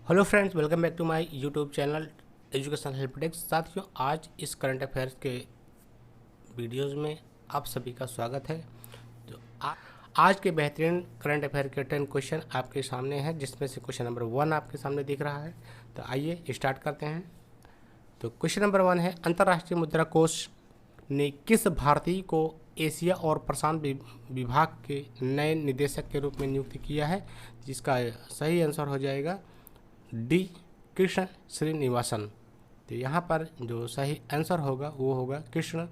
Hello friends, welcome back to my YouTube channel education help desk. साथियों, आज इस current affairs के videos में आप सभी का स्वागत है। तो आज के बेहतरीन करंट अफेयर के 10 क्वेश्चन आपके सामने हैं, जिसमें से क्वेश्चन नंबर 1 आपके सामने दिख रहा है। तो आइए स्टार्ट करते हैं। तो क्वेश्चन नंबर 1 है, अंतर्राष्ट्रीय मुद्रा कोष ने किस भारतीय को एशिया और प्रशांत विभाग के नए निदेशक के रूप में नियुक्त किया है? जिसका सही आंसर हो जाएगा डी, कृष्ण श्रीनिवासन। तो यहाँ पर जो सही आंसर होगा वो होगा कृष्ण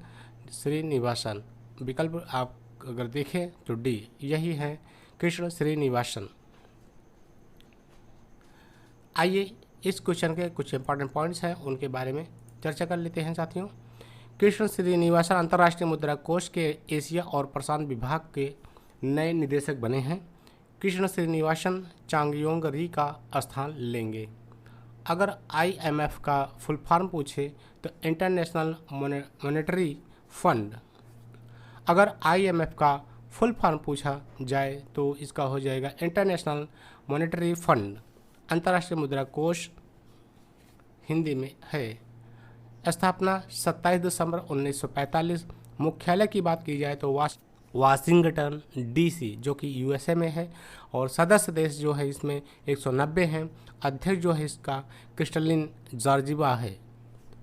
श्रीनिवासन। विकल्प आप अगर देखें तो डी यही है, कृष्ण श्रीनिवासन। आइए इस क्वेश्चन के कुछ इंपॉर्टेंट पॉइंट्स हैं, उनके बारे में चर्चा कर लेते हैं साथियों। कृष्ण श्रीनिवासन अंतर्राष्ट्रीय मुद्रा कोष के एशिया और प्रशांत विभाग के नए निदेशक बने हैं। कृष्ण श्रीनिवासन चांगयोंग री का स्थान लेंगे। अगर IMF का फुल फॉर्म पूछे तो इंटरनेशनल मॉनेटरी फंड। अगर IMF का फुल फॉर्म पूछा जाए तो इसका हो जाएगा इंटरनेशनल मॉनेटरी फंड। अंतर्राष्ट्रीय मुद्रा कोष हिंदी में है। स्थापना 27 दिसंबर 1945। मुख्यालय की बात की जाए तो वाशिंगटन DC जो कि USA में है, और सदस्य देश जो है इसमें 190 हैं। अध्यक्ष जो है इसका क्रिस्टलिन जॉर्जिवा है।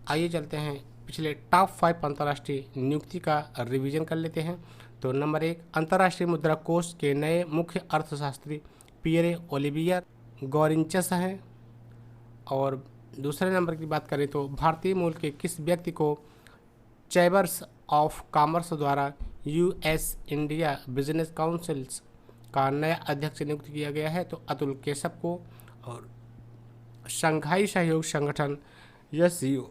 आइए चलते हैं पिछले टॉप 5 अंतर्राष्ट्रीय नियुक्ति का रिवीजन कर लेते हैं। तो नंबर 1, अंतर्राष्ट्रीय मुद्रा कोष के नए मुख्य अर्थशास्त्री पियरे ओलिवियर गॉरिंचस हैं। और दूसरे नंबर की बात करें तो भारतीय मूल के किस व्यक्ति को चैम्बर्स ऑफ कॉमर्स द्वारा US इंडिया बिजनेस काउंसिल्स का नया अध्यक्ष नियुक्त किया गया है? तो अतुल केशव को। और शंघाई सहयोग संगठन SCO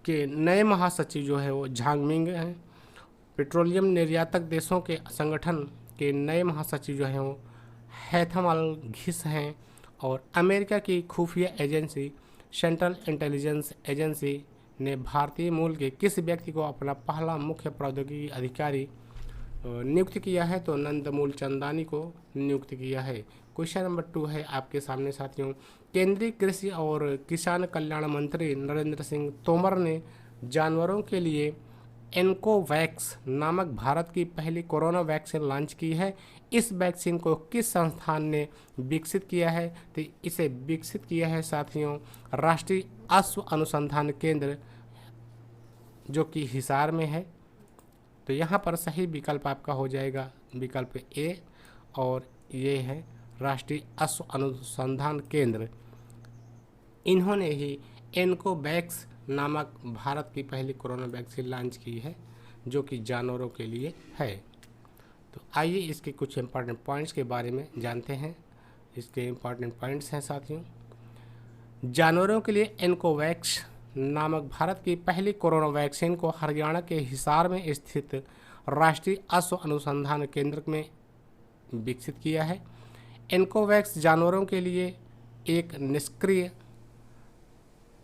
के नए महासचिव जो है वो झांगमिंग हैं। पेट्रोलियम निर्यातक देशों के संगठन के नए महासचिव जो हैं वो हैथम अल घिस हैं। और अमेरिका की खुफिया एजेंसी सेंट्रल इंटेलिजेंस एजेंसी ने भारतीय मूल के किस व्यक्ति को अपना पहला मुख्य प्रौद्योगिकी अधिकारी नियुक्त किया है? तो नंदमूल चंदानी को नियुक्त किया है। क्वेश्चन नंबर 2 है आपके सामने साथियों। केंद्रीय कृषि और किसान कल्याण मंत्री नरेंद्र सिंह तोमर ने जानवरों के लिए एनकोवैक्स नामक भारत की पहली कोरोना वैक्सीन लॉन्च की है। इस वैक्सीन को किस संस्थान ने विकसित किया है? तो इसे विकसित किया है साथियों राष्ट्रीय अश्व अनुसंधान केंद्र, जो कि हिसार में है। तो यहाँ पर सही विकल्प आपका हो जाएगा विकल्प A, और ये है राष्ट्रीय अश्व अनुसंधान केंद्र। इन्होंने ही एनकोवैक्स नामक भारत की पहली कोरोना वैक्सीन लॉन्च की है, जो कि जानवरों के लिए है। तो आइए इसके कुछ इंपॉर्टेंट पॉइंट्स के बारे में जानते हैं। इसके इंपॉर्टेंट पॉइंट्स हैं साथियों। जानवरों के लिए एनकोवैक्स नामक भारत की पहली कोरोना वैक्सीन को हरियाणा के हिसार में स्थित राष्ट्रीय अश्व अनुसंधान केंद्र में विकसित किया है। एनकोवैक्स जानवरों के लिए एक निष्क्रिय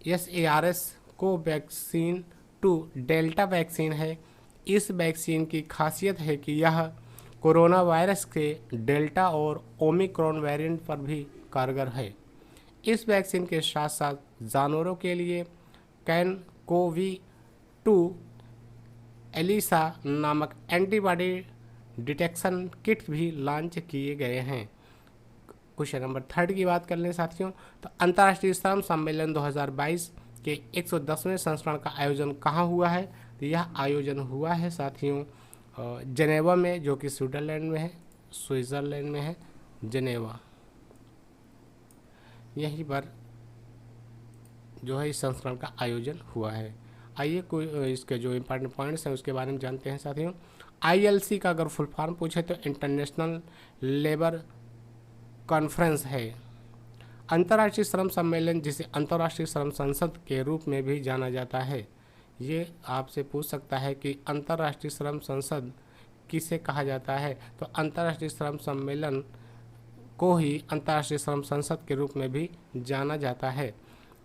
SARS कोवैक्सीन 2 डेल्टा वैक्सीन है। इस वैक्सीन की खासियत है कि यह कोरोना वायरस के डेल्टा और ओमिक्रॉन वेरिएंट पर भी कारगर है। इस वैक्सीन के साथ साथ जानवरों के लिए CanCoV-2 एलिसा नामक एंटीबॉडी डिटेक्शन किट भी लॉन्च किए गए हैं। क्वेश्चन नंबर 3 की बात कर लें साथियों। तो अंतर्राष्ट्रीय श्रम सम्मेलन 2022 के 110वें संस्करण का आयोजन कहाँ हुआ है? तो यह आयोजन हुआ है साथियों जनेवा में, जो कि स्विट्जरलैंड में है जनेवा। यहीं पर जो है इस संस्करण का आयोजन हुआ है। आइए कोई इसके जो इम्पोर्टेंट पॉइंट्स हैं उसके बारे में जानते हैं साथियों। ILC का अगर फुल फॉर्म पूछे तो इंटरनेशनल लेबर कॉन्फ्रेंस है। अंतर्राष्ट्रीय श्रम सम्मेलन, जिसे अंतर्राष्ट्रीय श्रम संसद के रूप में भी जाना जाता है। ये आपसे पूछ सकता है कि अंतर्राष्ट्रीय श्रम संसद किसे कहा जाता है? तो अंतर्राष्ट्रीय श्रम सम्मेलन को ही अंतर्राष्ट्रीय श्रम संसद के रूप में भी जाना जाता है।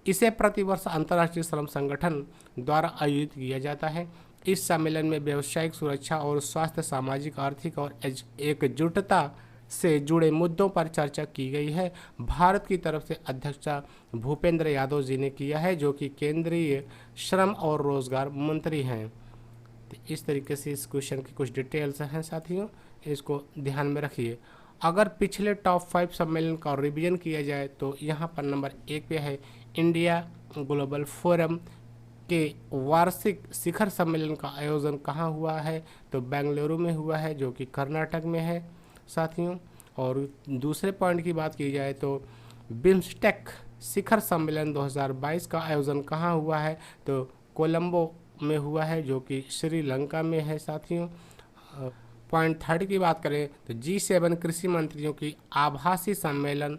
इसे प्रतिवर्ष अंतर्राष्ट्रीय श्रम संगठन द्वारा आयोजित किया जाता है। इस सम्मेलन में व्यावसायिक सुरक्षा और स्वास्थ्य, सामाजिक, आर्थिक और एकजुटता से जुड़े मुद्दों पर चर्चा की गई है। भारत की तरफ से अध्यक्षता भूपेंद्र यादव जी ने किया है, जो कि केंद्रीय श्रम और रोजगार मंत्री हैं। तो इस तरीके से इस क्वेश्चन की कुछ डिटेल्स हैं साथियों, इसको ध्यान में रखिए। अगर पिछले टॉप 5 सम्मेलन का रिवीजन किया जाए तो यहाँ पर नंबर 1 पे है इंडिया ग्लोबल फोरम के वार्षिक शिखर सम्मेलन का आयोजन कहाँ हुआ है, तो बेंगलुरु में हुआ है, जो कि कर्नाटक में है साथियों। और दूसरे पॉइंट की बात की जाए तो बिम्स्टेक शिखर सम्मेलन 2022 का आयोजन कहाँ हुआ है, तो कोलंबो में हुआ है, जो कि श्रीलंका में है साथियों। पॉइंट 3 की बात करें तो G7 कृषि मंत्रियों की आभासी सम्मेलन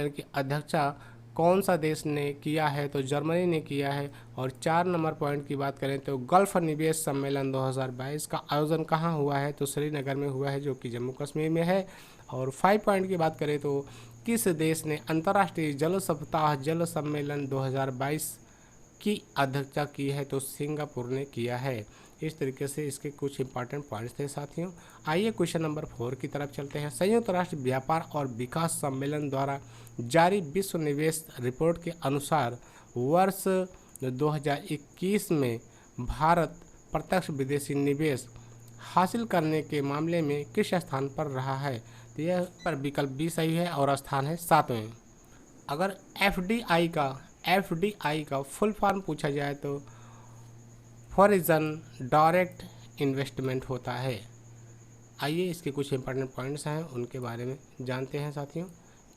की अध्यक्षता कौन सा देश ने किया है, तो जर्मनी ने किया है। और 4 नंबर पॉइंट की बात करें तो गल्फ निवेश सम्मेलन 2022 का आयोजन कहाँ हुआ है, तो श्रीनगर में हुआ है, जो कि जम्मू कश्मीर में है। और 5 पॉइंट की बात करें तो किस देश ने अंतर्राष्ट्रीय जल सप्ताह जल सम्मेलन 2022 की अध्यक्षता की है, तो सिंगापुर ने किया है। इस तरीके से इसके कुछ इंपॉर्टेंट पॉइंट्स थे साथियों। आइए क्वेश्चन नंबर 4 की तरफ चलते हैं। संयुक्त राष्ट्र व्यापार और विकास सम्मेलन द्वारा जारी विश्व निवेश रिपोर्ट के अनुसार वर्ष 2021 में भारत प्रत्यक्ष विदेशी निवेश हासिल करने के मामले में किस स्थान पर रहा है, तो यह पर विकल्प बी सही है और स्थान है 7वें। अगर एफडीआई का फुल फॉर्म पूछा जाए तो फॉरेन डायरेक्ट इन्वेस्टमेंट होता है। आइए इसके कुछ इंपॉर्टेंट पॉइंट्स हैं, उनके बारे में जानते हैं साथियों।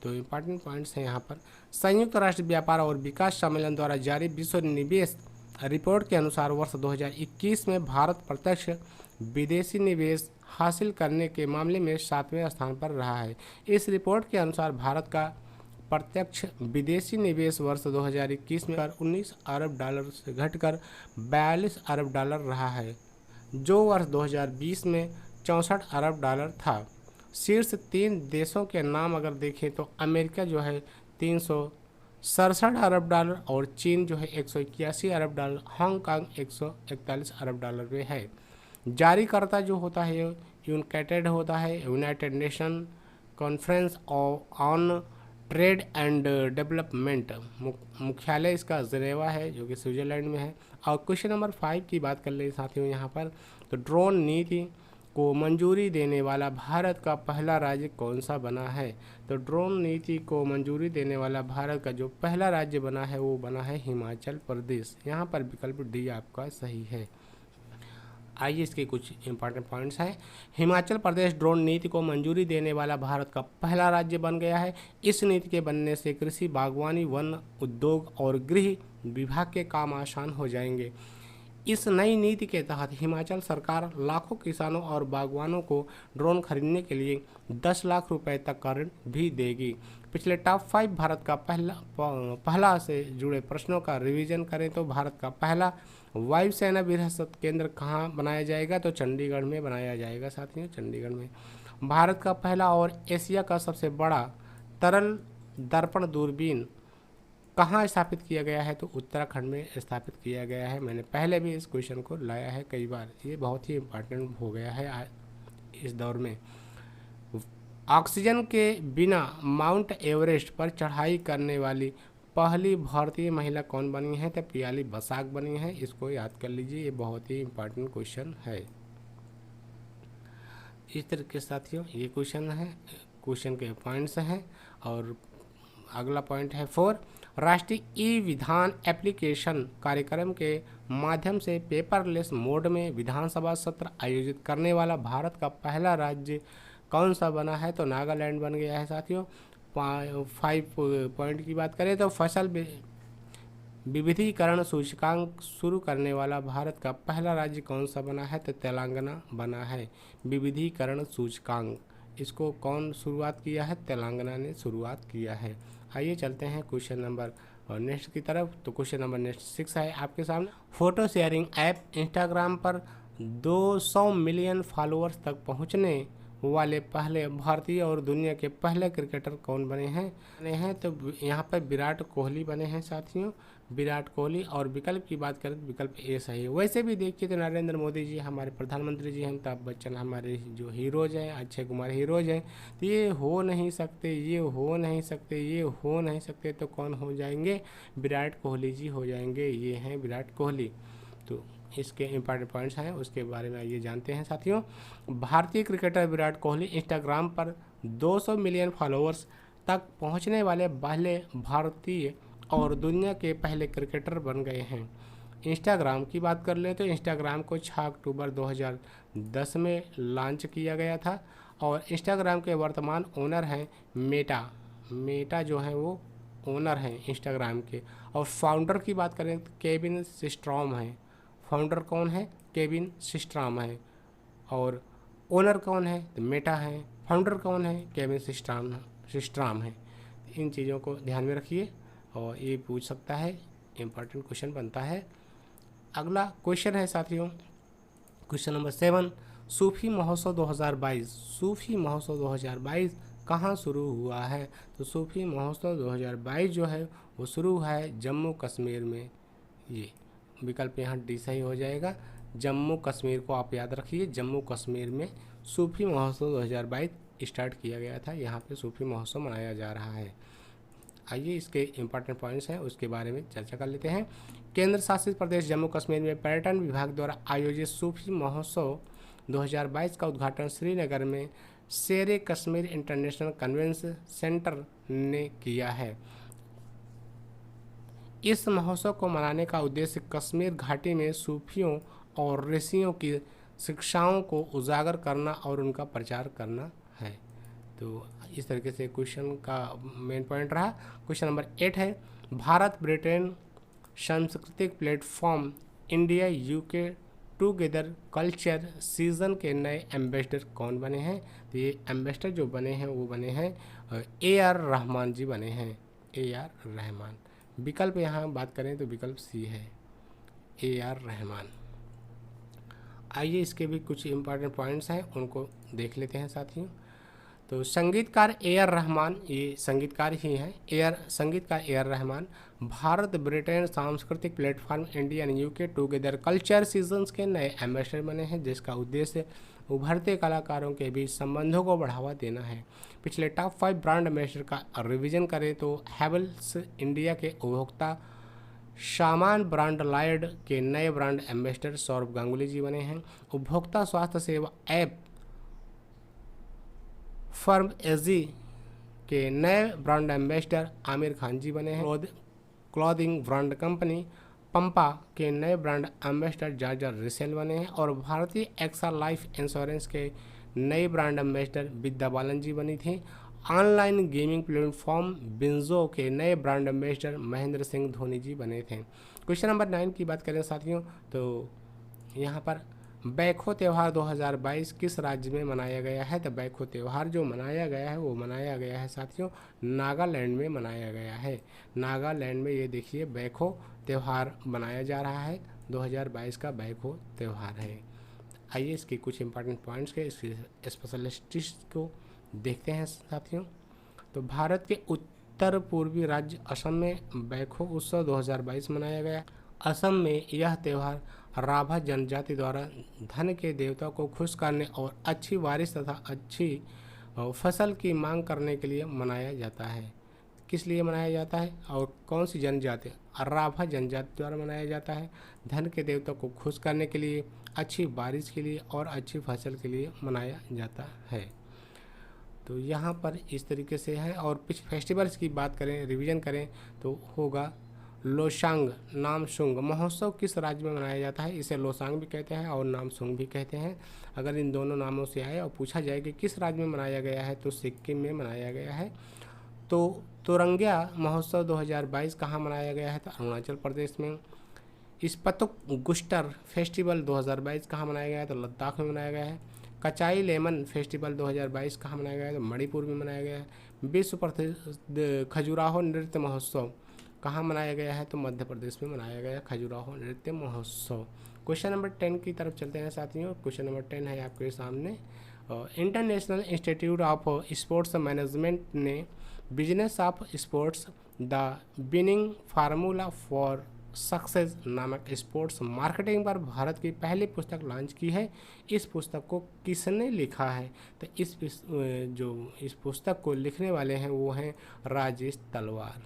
तो इंपॉर्टेंट पॉइंट्स हैं यहाँ पर, संयुक्त राष्ट्र व्यापार और विकास सम्मेलन द्वारा जारी विश्व निवेश रिपोर्ट के अनुसार वर्ष 2021 में भारत प्रत्यक्ष विदेशी निवेश हासिल करने के मामले में 7वें स्थान पर रहा है। इस रिपोर्ट के अनुसार भारत का प्रत्यक्ष विदेशी निवेश वर्ष 2021 में 19 अरब डॉलर से घटकर 42 अरब डॉलर रहा है, जो वर्ष 2020 में 64 अरब डॉलर था। शीर्ष 3 देशों के नाम अगर देखें तो अमेरिका जो है 367 अरब डॉलर और चीन जो है 181 अरब डॉलर, हांगकांग 141 अरब डॉलर में है। जारीकर्ता जो होता है यूनकाइटेड होता है, United nation conference on trade and development, मुख्यालय इसका जिनेवा है, जो कि स्विट्जरलैंड में है। और क्वेश्चन नंबर 5 की बात कर ले साथियों यहाँ पर, तो ड्रोन नीति को मंजूरी देने वाला भारत का पहला राज्य कौन सा बना है, तो ड्रोन नीति को मंजूरी देने वाला भारत का जो पहला राज्य बना है वो बना है हिमाचल प्रदेश। यहाँ पर विकल्प डी आपका सही है। आइए इसके कुछ इंपॉर्टेंट पॉइंट्स हैं। हिमाचल प्रदेश ड्रोन नीति को मंजूरी देने वाला भारत का पहला राज्य बन गया है। इस नीति के बनने से कृषि, बागवानी, वन, उद्योग और गृह विभाग के काम आसान हो जाएंगे। इस नई नीति के तहत हिमाचल सरकार लाखों किसानों और बागवानों को ड्रोन खरीदने के लिए 10 लाख रुपए तक का ऋण भी देगी। पिछले टॉप 5 भारत का पहला से जुड़े प्रश्नों का रिवीजन करें तो भारत का पहला वायुसेना विरासत केंद्र कहाँ बनाया जाएगा, तो चंडीगढ़ में बनाया जाएगा साथियों, चंडीगढ़ में। भारत का पहला और एशिया का सबसे बड़ा तरल दर्पण दूरबीन कहाँ स्थापित किया गया है, तो उत्तराखंड में स्थापित किया गया है। मैंने पहले भी इस क्वेश्चन को लाया है कई बार, ये बहुत ही इम्पोर्टेंट हो गया है इस दौर में। ऑक्सीजन के बिना माउंट एवरेस्ट पर चढ़ाई करने वाली पहली भारतीय महिला कौन बनी है, तो पियाली बसाक बनी है। इसको याद कर लीजिए, ये बहुत ही इम्पोर्टेंट क्वेश्चन है। इस तरीके से साथियों ये क्वेश्चन है, क्वेश्चन के पॉइंट्स हैं। और अगला पॉइंट है 4, राष्ट्रीय ई विधान एप्लीकेशन कार्यक्रम के माध्यम से पेपरलेस मोड में विधानसभा सत्र आयोजित करने वाला भारत का पहला राज्य कौन सा बना है, तो नागालैंड बन गया है साथियों। 5 पॉइंट की बात करें तो फसल विविधीकरण सूचकांक शुरू करने वाला भारत का पहला राज्य कौन सा बना है, तो तेलंगाना बना है। विविधीकरण सूचकांक इसको कौन शुरुआत किया है, तेलंगाना ने शुरुआत किया है। आइए चलते हैं क्वेश्चन नंबर नेक्स्ट की तरफ। तो क्वेश्चन नंबर नेक्स्ट 6 है आपके सामने। फोटो शेयरिंग ऐप इंस्टाग्राम पर 200 मिलियन फॉलोअर्स तक पहुंचने वाले पहले भारतीय और दुनिया के पहले क्रिकेटर कौन बने हैं तो यहाँ पर विराट कोहली बने हैं साथियों, विराट कोहली। और विकल्प की बात करें तो विकल्प ए सही है। वैसे भी देखिए तो नरेंद्र मोदी जी हमारे प्रधानमंत्री जी हैं, अमिताभ बच्चन हमारे जो हीरोज हैं, अक्षय कुमार हीरोज हैं, तो ये हो नहीं सकते, ये हो नहीं सकते, ये हो नहीं सकते, तो कौन हो जाएंगे? विराट कोहली जी हो जाएंगे। ये हैं विराट कोहली। तो इसके इम्पॉर्टेंट पॉइंट्स हैं, उसके बारे में आइए जानते हैं साथियों। भारतीय क्रिकेटर विराट कोहली इंस्टाग्राम पर 200 मिलियन फॉलोअर्स तक पहुंचने वाले पहले भारतीय और दुनिया के पहले क्रिकेटर बन गए हैं। इंस्टाग्राम की बात कर लें तो इंस्टाग्राम को 6 अक्टूबर 2010 में लॉन्च किया गया था और इंस्टाग्राम के वर्तमान ओनर हैं मेटा जो हैं वो ओनर हैं इंस्टाग्राम के। और फाउंडर की बात करें तो केविन सिस्ट्रॉम हैं। फाउंडर कौन है? केविन सिस्ट्रॉम है। और ओनर कौन है? तो मेटा है। फाउंडर कौन है? केविन सिस्ट्रॉम है। इन चीज़ों को ध्यान में रखिए और ये पूछ सकता है, इम्पॉर्टेंट क्वेश्चन बनता है। अगला क्वेश्चन है साथियों, क्वेश्चन नंबर 7, सूफी महोत्सव 2022। सूफी महोत्सव 2022 कहाँ शुरू हुआ है? तो सूफी महोत्सव 2022 जो है वो शुरू हुआ है जम्मू कश्मीर में। ये विकल्प यहाँ डी सही हो जाएगा। जम्मू कश्मीर को आप याद रखिए, जम्मू कश्मीर में सूफी महोत्सव 2022 स्टार्ट किया गया था। यहाँ पे सूफी महोत्सव मनाया जा रहा है। आइए इसके इम्पॉर्टेंट पॉइंट्स हैं उसके बारे में चर्चा कर लेते हैं। केंद्र शासित प्रदेश जम्मू कश्मीर में पर्यटन विभाग द्वारा आयोजित सूफी महोत्सव 2022 का उद्घाटन श्रीनगर में शेरे कश्मीर इंटरनेशनल कन्वेंशन सेंटर ने किया है। इस महोत्सव को मनाने का उद्देश्य कश्मीर घाटी में सूफियों और ऋषियों की शिक्षाओं को उजागर करना और उनका प्रचार करना है। तो इस तरीके से क्वेश्चन का मेन पॉइंट रहा। क्वेश्चन नंबर 8 है, भारत ब्रिटेन सांस्कृतिक platform India UK together culture season के नए एम्बेसडर कौन बने हैं? तो ये एम्बेसडर जो बने हैं वो बने हैं AR रहमान जी बने हैं, AR रहमान। विकल्प यहाँ बात करें तो विकल्प सी है, AR रहमान। आइए इसके भी कुछ इम्पॉर्टेंट पॉइंट्स हैं उनको देख लेते हैं साथियों। तो संगीतकार AR रहमान, ये संगीतकार ही हैं, संगीतकार AR रहमान भारत ब्रिटेन सांस्कृतिक platform Indian UK together culture seasons के नए एम्बेसडर बने हैं, जिसका उद्देश्य उभरते कलाकारों के बीच संबंधों को बढ़ावा देना है। पिछले टॉप 5 ब्रांड एम्बेसडर का रिवीजन करें तो हैवेल्स इंडिया के उपभोक्ता सामान ब्रांड लॉयड के नए ब्रांड एम्बेसडर सौरभ गांगुली जी बने हैं। उपभोक्ता स्वास्थ्य सेवा ऐप फर्म एजी के नए ब्रांड एम्बेसडर आमिर खान जी बने हैं। क्लॉथिंग ब्रांड कंपनी पंपा के नए ब्रांड एम्बेसडर जॉर्ज रिसेल बने हैं। और भारतीय एक्सा लाइफ इंश्योरेंस के नए ब्रांड एम्बेसडर विद्या बालन जी बनी थी। ऑनलाइन गेमिंग प्लेटफॉर्म बिंजो के नए ब्रांड एम्बेसडर महेंद्र सिंह धोनी जी बने थे। क्वेश्चन नंबर 9 की बात करें साथियों तो यहाँ पर बैखो त्यौहार 2022 किस राज्य में मनाया गया है? तो बैखो त्यौहार जो मनाया गया है वो मनाया गया है साथियों नागालैंड में मनाया गया है। नागालैंड में ये देखिए बैखो त्यौहार मनाया जा रहा है, 2022 का बैखो त्यौहार है। आइए इसके कुछ इंपॉर्टेंट पॉइंट्स के स्पेशलिस्टिस को देखते हैं साथियों। तो भारत के उत्तर पूर्वी राज्य असम में बैखो उत्सव 2022 मनाया गया। असम में यह त्यौहार राभा जनजाति द्वारा धन के देवता को खुश करने और अच्छी बारिश तथा अच्छी फसल की मांग करने के लिए मनाया जाता है। किस लिए मनाया जाता है और कौन सी जनजाति? राभा जनजाति द्वारा मनाया जाता है। धन के देवता को खुश करने के लिए, अच्छी बारिश के लिए और अच्छी फसल के लिए मनाया जाता है। तो यहाँ पर इस तरीके से है। और कुछ फेस्टिवल्स की बात करें, रिवीजन करें तो होगा लोसांग नामसूंग महोत्सव किस राज्य में मनाया जाता है? इसे लोसांग भी कहते हैं और नामसूंग भी कहते हैं। अगर इन दोनों नामों से आए और पूछा जाए कि किस राज्य में मनाया गया है तो सिक्किम में मनाया गया है। तो तुरंगिया महोत्सव 2022 कहाँ मनाया गया है? तो अरुणाचल प्रदेश में। स्पतुक गुस्टर फेस्टिवल 2022 कहाँ मनाया गया है? तो लद्दाख में मनाया गया है। कचाई लेमन फेस्टिवल 2022 कहाँ मनाया गया है? तो मणिपुर में मनाया गया है। विश्व प्रसिद्ध खजुराहो नृत्य महोत्सव कहाँ मनाया गया है? तो मध्य प्रदेश में मनाया गया खजुराहो नृत्य महोत्सव। क्वेश्चन नंबर 10 की तरफ चलते हैं साथियों। क्वेश्चन नंबर 10 है आपके सामने international institute of sports management ने business of sports the winning formula for success नामक स्पोर्ट्स मार्केटिंग पर भारत की पहली पुस्तक लॉन्च की है। इस पुस्तक को किसने लिखा है? तो इस पुस्तक को लिखने वाले हैं वो हैं राजेश तलवार।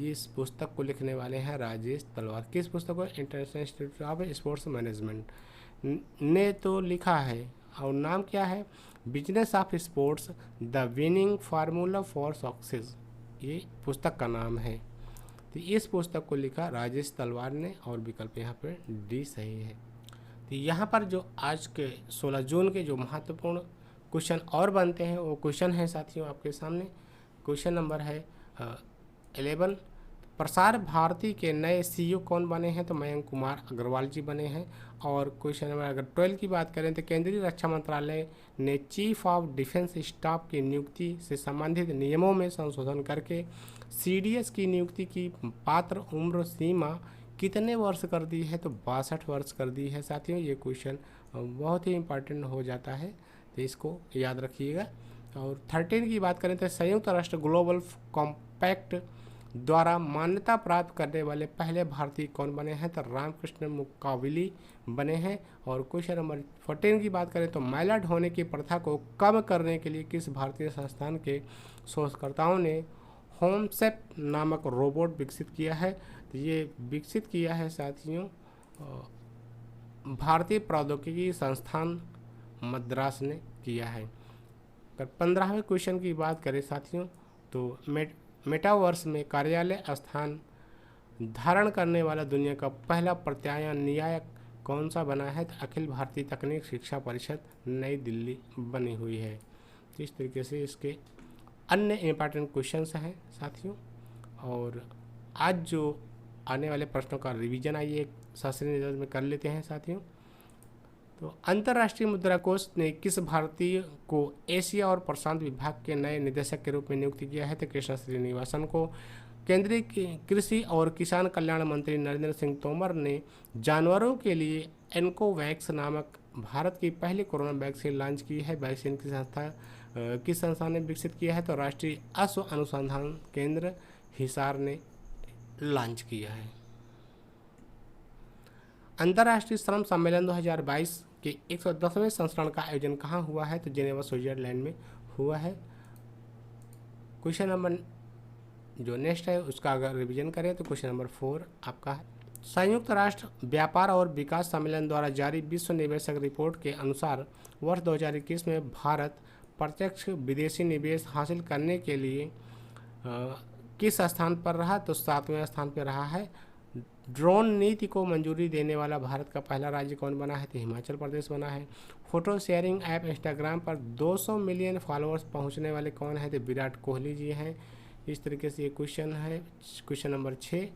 इस पुस्तक को लिखने वाले हैं राजेश तलवार। किस पुस्तक को? International institute of sports management ने तो लिखा है, और नाम क्या है? Business of sports the winning formula for success, ये पुस्तक का नाम है। तो इस पुस्तक को लिखा राजेश तलवार ने, और विकल्प यहाँ पर डी सही है। तो यहाँ पर जो आज के 16 जून के जो महत्वपूर्ण क्वेश्चन और बनते हैं वो क्वेश्चन है साथियों आपके सामने। क्वेश्चन नंबर है 11, प्रसार भारती के नए सीईओ कौन बने हैं? तो मयंक कुमार अग्रवाल जी बने हैं। और क्वेश्चन नंबर अगर 12 की बात करें तो केंद्रीय रक्षा मंत्रालय ने चीफ ऑफ डिफेंस स्टाफ की नियुक्ति से संबंधित नियमों में संशोधन करके सीडीएस की नियुक्ति की पात्र उम्र सीमा कितने वर्ष कर दी है? तो 62 वर्ष कर दी है साथियों। ये क्वेश्चन बहुत ही इम्पॉर्टेंट हो जाता है, तो इसको याद रखिएगा। और 13 की बात करें तो संयुक्त राष्ट्र ग्लोबल कॉम्पैक्ट द्वारा मान्यता प्राप्त करने वाले पहले भारतीय कौन बने हैं? तो रामकृष्ण मुकाविली बने हैं। और क्वेश्चन नंबर 14 की बात करें तो महिला ढोने की प्रथा को कम करने के लिए किस भारतीय संस्थान के शोधकर्ताओं ने होमसेप नामक रोबोट विकसित किया है? तो ये विकसित किया है साथियों भारतीय प्रौद्योगिकी संस्थान मद्रास ने किया है। अगर 15वें क्वेश्चन की बात करें साथियों तो मेटावर्स में कार्यालय स्थान धारण करने वाला दुनिया का पहला प्रत्यायन नियायक कौन सा बना है? तो अखिल भारतीय तकनीक शिक्षा परिषद नई दिल्ली बनी हुई है। तो इस तरीके से इसके अन्य इम्पॉर्टेंट क्वेश्चंस हैं साथियों। और आज जो आने वाले प्रश्नों का रिवीजन आइए एक शास्त्रीय नजर में कर लेते हैं साथियों। तो अंतर्राष्ट्रीय मुद्रा कोष ने किस भारतीय को एशिया और प्रशांत विभाग के नए निदेशक के रूप में नियुक्त किया है? तो कृष्ण श्रीनिवासन को। केंद्रीय कृषि और किसान कल्याण मंत्री नरेंद्र सिंह तोमर ने जानवरों के लिए एनकोवैक्स नामक भारत की पहली कोरोना वैक्सीन लॉन्च की है। वैक्सीन की किस संस्था ने विकसित किया है? तो राष्ट्रीय अश्व अनुसंधान केंद्र हिसार ने लॉन्च किया है। अंतर्राष्ट्रीय श्रम सम्मेलन 2022 के 110वें संस्करण का आयोजन कहाँ हुआ है? तो जेनेवा स्विट्जरलैंड में हुआ है। क्वेश्चन नंबर जो नेक्स्ट है उसका अगर रिवीजन करें तो क्वेश्चन नंबर 4 आपका है। संयुक्त राष्ट्र व्यापार और विकास सम्मेलन द्वारा जारी विश्व निवेशक रिपोर्ट के अनुसार वर्ष 2021 में भारत प्रत्यक्ष विदेशी निवेश हासिल करने के लिए किस स्थान पर रहा? तो 7वें स्थान पर रहा है। ड्रोन नीति को मंजूरी देने वाला भारत का पहला राज्य कौन बना है? तो हिमाचल प्रदेश बना है। फोटो शेयरिंग ऐप इंस्टाग्राम पर 200 मिलियन फॉलोअर्स पहुंचने वाले कौन है? तो विराट कोहली जी हैं। इस तरीके से ये क्वेश्चन है क्वेश्चन नंबर 6।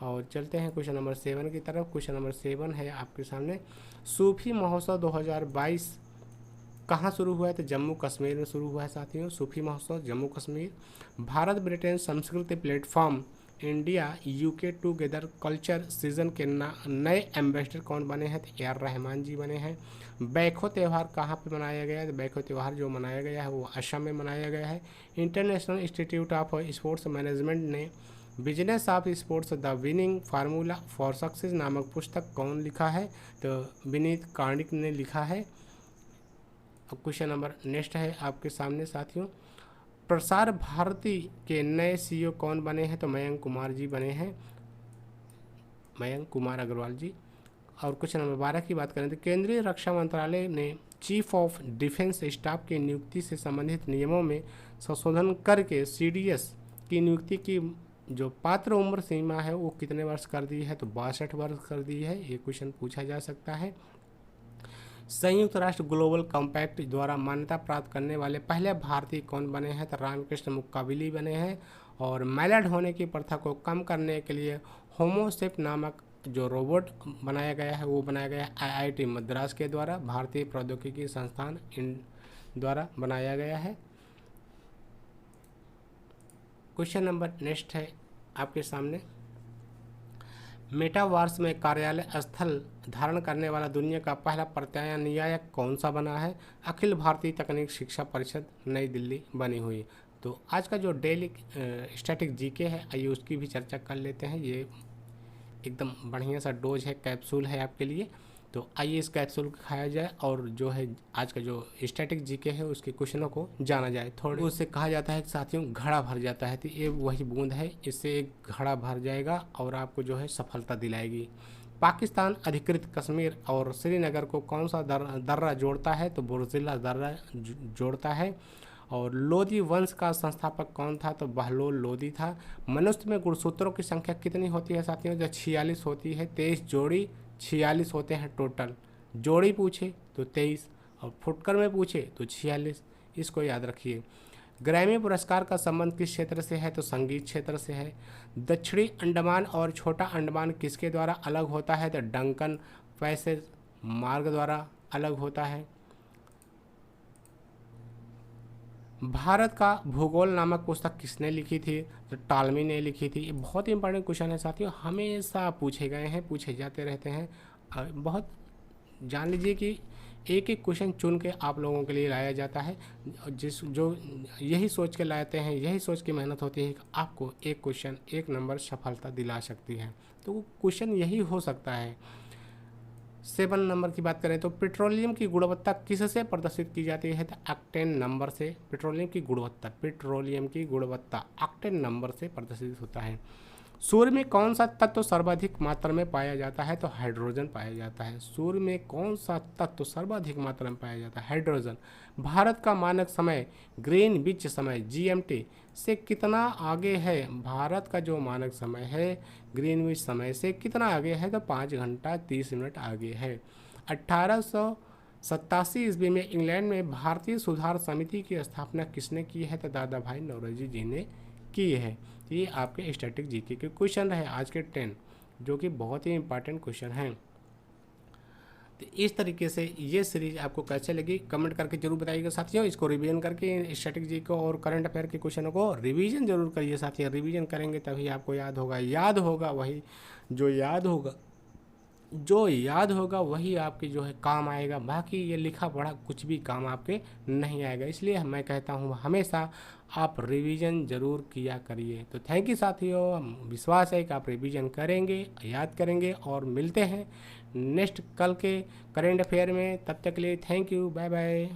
और चलते हैं क्वेश्चन नंबर 7 की तरफ। क्वेश्चन नंबर 7 है आपके सामने, सूफी महोत्सव 2022 कहाँ शुरू हुआ है? तो जम्मू कश्मीर में शुरू हुआ है साथियों। सूफी महोत्सव जम्मू कश्मीर। भारत ब्रिटेन संस्कृति platform India UK together culture season के नए एम्बेसडर कौन बने हैं? तो AR रहमान जी बने हैं। बैखो त्यौहार कहाँ पे मनाया गया है? तो बैखो त्यौहार जो मनाया गया है वो असम में मनाया गया है। International institute of sports management ने business of sports the winning formula for success नामक पुस्तक कौन लिखा है? तो विनीत कार्णिक ने लिखा है। अब क्वेश्चन नंबर नेक्स्ट है आपके सामने साथियों, प्रसार भारती के नए सीईओ कौन बने हैं? तो मयंक कुमार जी बने हैं, मयंक कुमार अग्रवाल जी। और क्वेश्चन नंबर 12 की बात करें तो केंद्रीय रक्षा मंत्रालय ने चीफ ऑफ डिफेंस स्टाफ की नियुक्ति से संबंधित नियमों में संशोधन करके सीडीएस की नियुक्ति की जो पात्र उम्र सीमा है वो कितने वर्ष कर दी है? तो 62 वर्ष कर दी है। ये क्वेश्चन पूछा जा सकता है। संयुक्त राष्ट्र ग्लोबल कॉम्पैक्ट द्वारा मान्यता प्राप्त करने वाले पहले भारतीय कौन बने हैं? तो रामकृष्ण मुकाविली बने हैं। और महिला ढोने की प्रथा को कम करने के लिए होमोसेप नामक जो रोबोट बनाया गया है वो बनाया गया है IIT मद्रास के द्वारा, भारतीय प्रौद्योगिकी संस्थान द्वारा बनाया गया है। क्वेश्चन नंबर नेक्स्ट है आपके सामने, मेटावर्स में कार्यालय स्थल धारण करने वाला दुनिया का पहला प्रत्यायन कौन सा बना है? अखिल भारतीय तकनीक शिक्षा परिषद नई दिल्ली बनी हुई। तो आज का जो डेली स्टैटिक जीके है, आइए उसकी भी चर्चा कर लेते हैं। ये एकदम बढ़िया सा डोज है, कैप्सूल है आपके लिए। तो आइए इस कैप्सूल को खाया जाए और जो है आज का जो स्टैटिक जीके है उसके क्वेश्चनों को जाना जाए। थोड़े उससे कहा जाता है कि साथियों घड़ा भर जाता है, तो ये वही बूंद है, इससे एक घड़ा भर जाएगा और आपको जो है सफलता दिलाएगी। पाकिस्तान अधिकृत कश्मीर और श्रीनगर को कौन सा दर्रा जोड़ता है? तो बुर्जिला दर्रा जोड़ता है। और लोदी वंश का संस्थापक कौन था? तो बहलोल लोदी था। मनुष्य में गुणसूत्रों की संख्या कितनी होती है साथियों? जो 46 होती है, 23 जोड़ी, 46 होते हैं टोटल। जोड़ी पूछे तो 23 और फुटकर में पूछे तो 46, इसको याद रखिए। ग्रैमी पुरस्कार का संबंध किस क्षेत्र से है? तो संगीत क्षेत्र से है। दक्षिणी अंडमान और छोटा अंडमान किसके द्वारा अलग होता है? तो डंकन पैसेज मार्ग द्वारा अलग होता है। भारत का भूगोल नामक पुस्तक किसने लिखी थी? तो टालमी ने लिखी थी। ये बहुत ही इंपॉर्टेंट क्वेश्चन है साथियों, हमेशा पूछे गए हैं, पूछे जाते रहते हैं। बहुत जान लीजिए कि एक एक क्वेश्चन चुन के आप लोगों के लिए लाया जाता है, जो यही सोच के लाते हैं, यही सोच के मेहनत होती है कि आपको एक क्वेश्चन एक नंबर सफलता दिला सकती है। तो वो क्वेश्चन यही हो सकता है। 7 नंबर की बात करें तो पेट्रोलियम की गुणवत्ता किससे प्रदर्शित की जाती है? तो ऑक्टेन नंबर से। पेट्रोलियम की गुणवत्ता ऑक्टेन नंबर से प्रदर्शित होता है। सूर्य में कौन सा तत्व सर्वाधिक मात्रा में पाया जाता है? तो हाइड्रोजन पाया जाता है। सूर्य में कौन सा तत्व सर्वाधिक मात्रा में पाया जाता है? हाइड्रोजन। भारत का मानक समय ग्रीनविच समय जीएमटी से कितना आगे है? भारत का जो मानक समय है ग्रीनविच समय से कितना आगे है? तो 5 घंटा 30 मिनट आगे है। 1887 ईस्वी में इंग्लैंड में भारतीय सुधार समिति की स्थापना किसने की है? तो दादा भाई नौरोजी जी ने की है। ये आपके स्टैटिक जीके के क्वेश्चन रहे आज के 10, जो कि बहुत ही इंपॉर्टेंट क्वेश्चन हैं। तो इस तरीके से ये सीरीज आपको कैसे लगी कमेंट करके जरूर बताइएगा साथियों। इसको रिवीजन करके स्टैटिक जीके और करंट अफेयर के क्वेश्चनों को रिवीजन जरूर करिए साथियों। रिवीजन करेंगे तभी आपको याद होगा वही जो याद होगा वही आपके जो है काम आएगा। बाकी ये लिखा पढ़ा कुछ भी काम आपके नहीं आएगा। इसलिए मैं कहता हूँ हमेशा आप रिवीजन ज़रूर किया करिए। तो थैंक यू साथियों, विश्वास है कि आप रिवीजन करेंगे, याद करेंगे और मिलते हैं नेक्स्ट कल के करेंट अफेयर में। तब तक के लिए थैंक यू, बाय बाय।